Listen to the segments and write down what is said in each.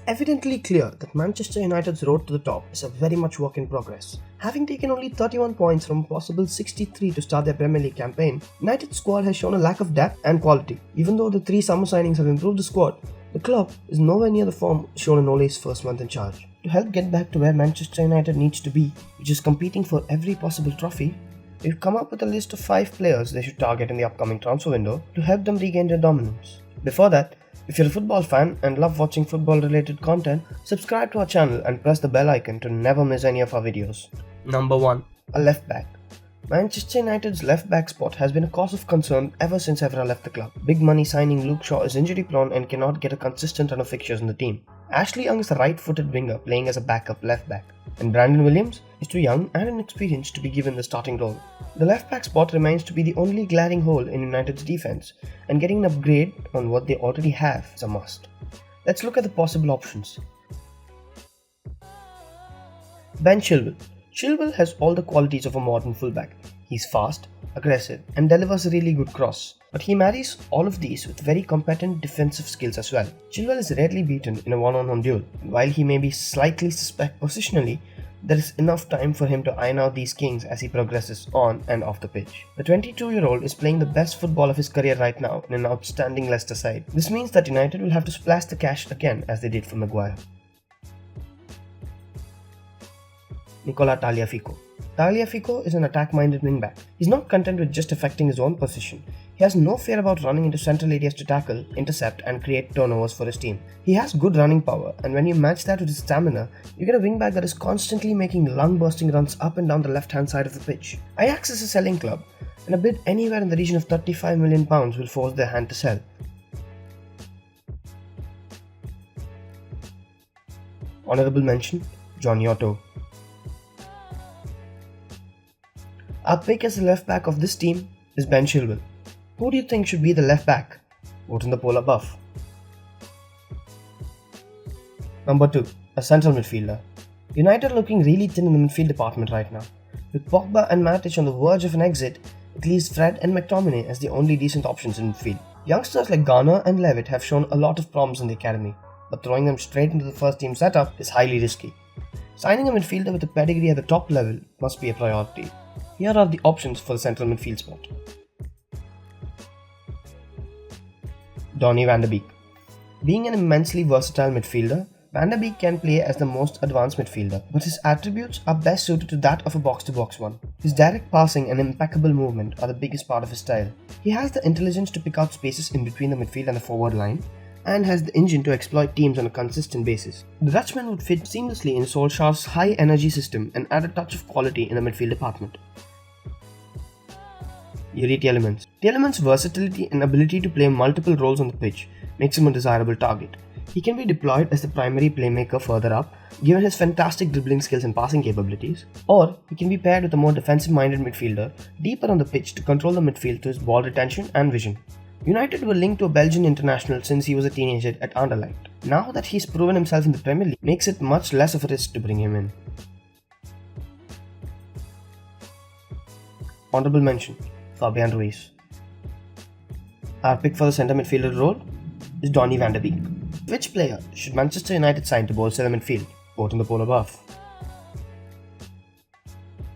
evidently clear that Manchester United's road to the top is a very much work in progress. Having taken only 31 points from a possible 63 to start their Premier League campaign, United's squad has shown a lack of depth and quality. Even though the 3 summer signings have improved the squad, the club is nowhere near the form shown in Ole's first month in charge. To help get back to where Manchester United needs to be, which is competing for every possible trophy, we've come up with a list of 5 players they should target in the upcoming transfer window to help them regain their dominance. Before that, if you're a football fan and love watching football related content, subscribe to our channel and press the bell icon to never miss any of our videos. Number 1. A left back. Manchester United's left back spot has been a cause of concern ever since Evra left the club. Big money signing Luke Shaw is injury prone and cannot get a consistent run of fixtures in the team. Ashley Young is a right-footed winger playing as a backup left back, and Brandon Williams is too young and inexperienced to be given the starting role. The left back spot remains to be the only glaring hole in United's defense, and getting an upgrade on what they already have is a must. Let's look at the possible options. Ben Chilwell. Chilwell has all the qualities of a modern fullback. He's fast, aggressive, and delivers a really good cross. But he marries all of these with very competent defensive skills as well. Chilwell is rarely beaten in a one-on-one duel. While he may be slightly suspect positionally, there is enough time for him to iron out these kinks as he progresses on and off the pitch. The 22-year-old is playing the best football of his career right now in an outstanding Leicester side. This means that United will have to splash the cash again as they did for Maguire. Tagliafico. Tagliafico is an attack-minded wingback. He's not content with just affecting his own position. He has no fear about running into central areas to tackle, intercept and create turnovers for his team. He has good running power, and when you match that with his stamina, you get a wingback that is constantly making lung-bursting runs up and down the left-hand side of the pitch. Ajax is a selling club, and a bid anywhere in the region of £35 million will force their hand to sell. Honourable mention, Johnny Otto. Our pick as the left back of this team is Ben Chilwell. Who do you think should be the left back? Vote in the poll above. Number 2. A central midfielder. United are looking really thin in the midfield department right now. With Pogba and Matic on the verge of an exit, it leaves Fred and McTominay as the only decent options in midfield. Youngsters like Garner and Levitt have shown a lot of promise in the academy, but throwing them straight into the first team setup is highly risky. Signing a midfielder with a pedigree at the top level must be a priority. Here are the options for the central midfield spot. Donny van de Beek. Being an immensely versatile midfielder, Van de Beek can play as the most advanced midfielder, but his attributes are best suited to that of a box-to-box one. His direct passing and impeccable movement are the biggest part of his style. He has the intelligence to pick out spaces in between the midfield and the forward line, and has the engine to exploit teams on a consistent basis. The Dutchman would fit seamlessly in Solskjaer's high-energy system and add a touch of quality in the midfield department. Yuri Tielemans. Tielemans' versatility and ability to play multiple roles on the pitch makes him a desirable target. He can be deployed as the primary playmaker further up, given his fantastic dribbling skills and passing capabilities, or he can be paired with a more defensive-minded midfielder deeper on the pitch to control the midfield through his ball retention and vision. United were linked to a Belgian international since he was a teenager at Anderlecht. Now that he's proven himself in the Premier League, makes it much less of a risk to bring him in. Honourable mention, Fabian Ruiz. Our pick for the centre midfielder role is Donny van de Beek. Which player should Manchester United sign to bolster the midfield? Vote in the poll above.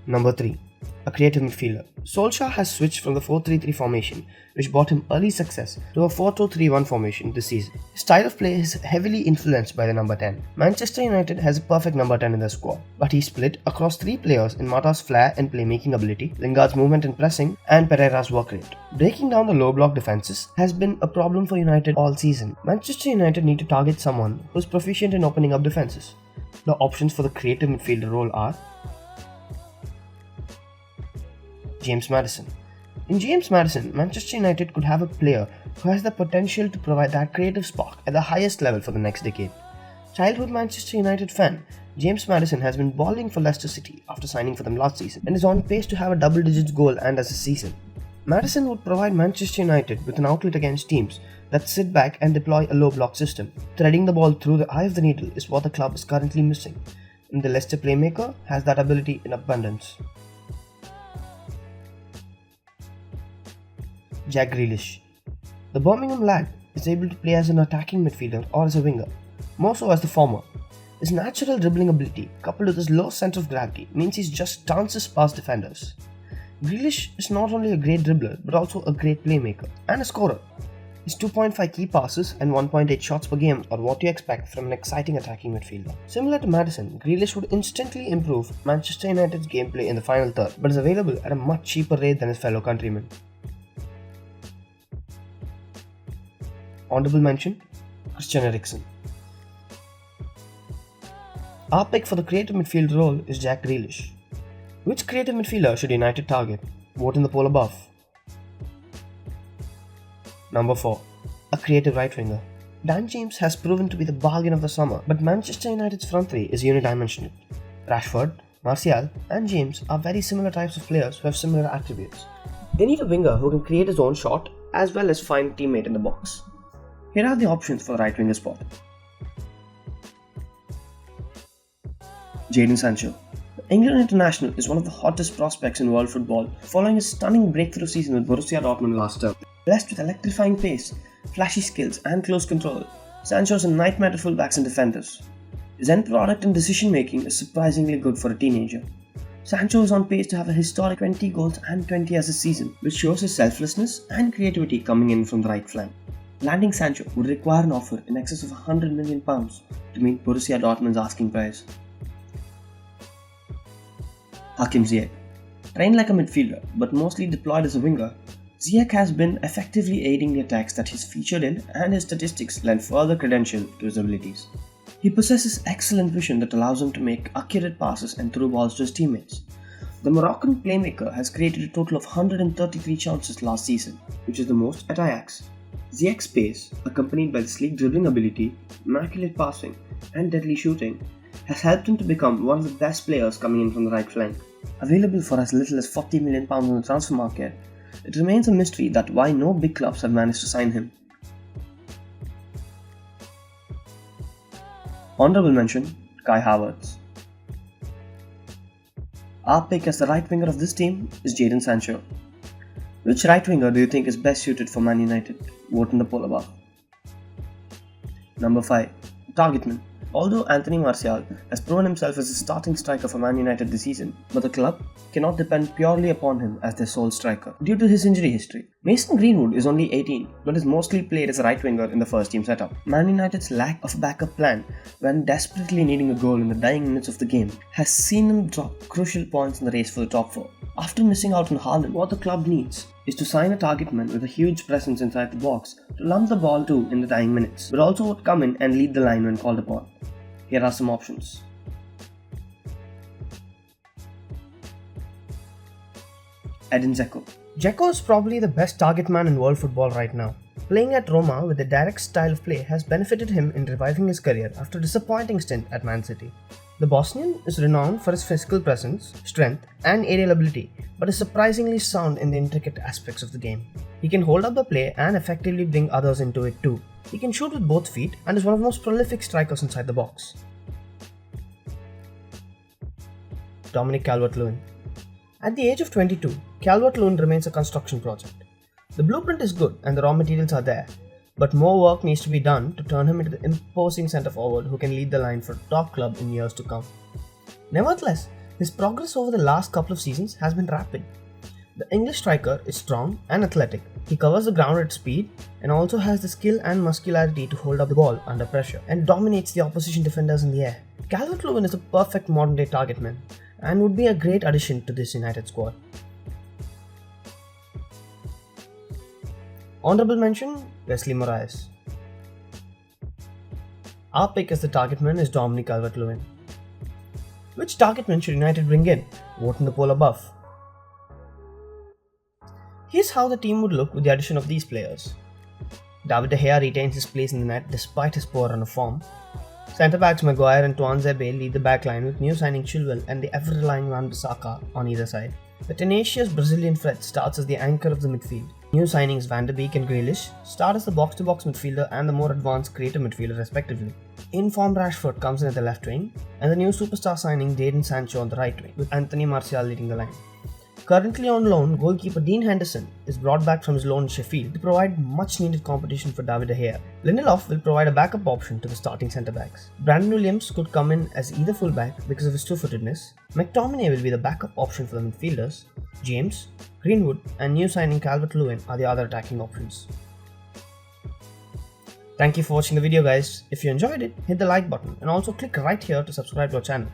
Number 3. A creative midfielder. Solskjaer has switched from the 4-3-3 formation, which brought him early success, to a 4-2-3-1 formation this season. His style of play is heavily influenced by the number 10. Manchester United has a perfect number 10 in their squad, but he's split across 3 players in Mata's flair and playmaking ability, Lingard's movement and pressing, and Pereira's work rate. Breaking down the low block defenses has been a problem for United all season. Manchester United need to target someone who's proficient in opening up defenses. The options for the creative midfielder role are James Maddison. In James Maddison, Manchester United could have a player who has the potential to provide that creative spark at the highest level for the next decade. Childhood Manchester United fan, James Maddison has been balling for Leicester City after signing for them last season and is on pace to have a double-digit goal and assist season. Maddison would provide Manchester United with an outlet against teams that sit back and deploy a low-block system. Threading the ball through the eye of the needle is what the club is currently missing, and the Leicester playmaker has that ability in abundance. Jack Grealish. The Birmingham lad is able to play as an attacking midfielder or as a winger. more so as the former. His natural dribbling ability, coupled with his low center of gravity, means he just dances past defenders. Grealish is not only a great dribbler but also a great playmaker and a scorer. His 2.5 key passes and 1.8 shots per game are what you expect from an exciting attacking midfielder. Similar to Maddison, Grealish would instantly improve Manchester United's gameplay in the final third, but is available at a much cheaper rate than his fellow countrymen. Honorable mention, Christian Eriksen. Our pick for the creative midfield role is Jack Grealish. Which creative midfielder should United target? Vote in the poll above. Number 4. A creative right winger. Dan James has proven to be the bargain of the summer, but Manchester United's front three is unidimensional. Rashford, Martial and James are very similar types of players who have similar attributes. They need a winger who can create his own shot as well as find a teammate in the box. Here are the options for the right winger spot. Jadon Sancho. The England international is one of the hottest prospects in world football following his stunning breakthrough season with Borussia Dortmund last term. Blessed with electrifying pace, flashy skills and close control, Sancho is a nightmare to fullbacks and defenders. His end product and decision making is surprisingly good for a teenager. Sancho is on pace to have a historic 20 goals and 20 assists season, which shows his selflessness and creativity coming in from the right flank. Landing Sancho would require an offer in excess of £100 million to meet Borussia Dortmund's asking price. HAKIM ZIYECH. Trained like a midfielder but mostly deployed as a winger, ZIYECH has been effectively aiding the attacks that he's featured in, and his statistics lend further credential to his abilities. He possesses excellent vision that allows him to make accurate passes and throw balls to his teammates. The Moroccan playmaker has created a total of 133 chances last season, which is the most at Ajax. ZIYECH's pace, accompanied by the sleek dribbling ability, immaculate passing, and deadly shooting, has helped him to become one of the best players coming in from the right flank. Available for as little as £40 million on the transfer market, it remains a mystery that why no big clubs have managed to sign him. Honorable mention, Kai Havertz. Our pick as the right winger of this team is Jadon Sancho. Which right winger do you think is best suited for Man United? Vote in the poll above. Number 5. Targetman. Although Anthony Martial has proven himself as a starting striker for Man United this season, but the club cannot depend purely upon him as their sole striker due to his injury history. Mason Greenwood is only 18 but is mostly played as a right winger in the first team setup. Man United's lack of a backup plan when desperately needing a goal in the dying minutes of the game has seen them drop crucial points in the race for the top 4. After missing out on Haaland, what the club needs is to sign a targetman with a huge presence inside the box to lump the ball to in the dying minutes, but also would come in and lead the line when called upon. Here are some options. Edin Dzeko. Dzeko is probably the best target man in world football right now. Playing at Roma with a direct style of play has benefited him in reviving his career after a disappointing stint at Man City. The Bosnian is renowned for his physical presence, strength and aerial ability, but is surprisingly sound in the intricate aspects of the game. He can hold up the play and effectively bring others into it too. He can shoot with both feet and is one of the most prolific strikers inside the box. DOMINIC Calvert-Lewin. At the age of 22, Calvert-Lewin remains a construction project. The blueprint is good and the raw materials are there, but more work needs to be done to turn him into the imposing centre forward who can lead the line for a top club in years to come. Nevertheless, his progress over the last couple of seasons has been rapid. The English striker is strong and athletic. He covers the ground at speed and also has the skill and muscularity to hold up the ball under pressure and dominates the opposition defenders in the air. Calvert-Lewin is a perfect modern day target man and would be a great addition to this United squad. Honorable mention, Wesley Moraes. Our pick as the targetman is Dominic Calvert-Lewin. Which targetman should United bring in? Vote in the poll above. Here's how the team would look with the addition of these players. David De Gea retains his place in the net despite his poor run of form. Centre-backs Maguire and Tuanzebe lead the backline with new signing Chilwell and the ever-relying Wan-Bissaka on either side. The tenacious Brazilian Fred starts as the anchor of the midfield. New signings Van de Beek and Grealish start as the box-to-box midfielder and the more advanced creative midfielder respectively. In-form Rashford comes in at the left wing and the new superstar signing Jadon Sancho on the right wing, with Anthony Martial leading the line. Currently on loan, goalkeeper Dean Henderson is brought back from his loan in Sheffield to provide much needed competition for David De Gea. Lindelof will provide a backup option to the starting centre-backs. Brandon Williams could come in as either fullback because of his two-footedness. McTominay will be the backup option for the midfielders. James, Greenwood and new signing Calvert-Lewin are the other attacking options. Thank you for watching the video guys. If you enjoyed it, hit the like button and also click right here to subscribe to our channel.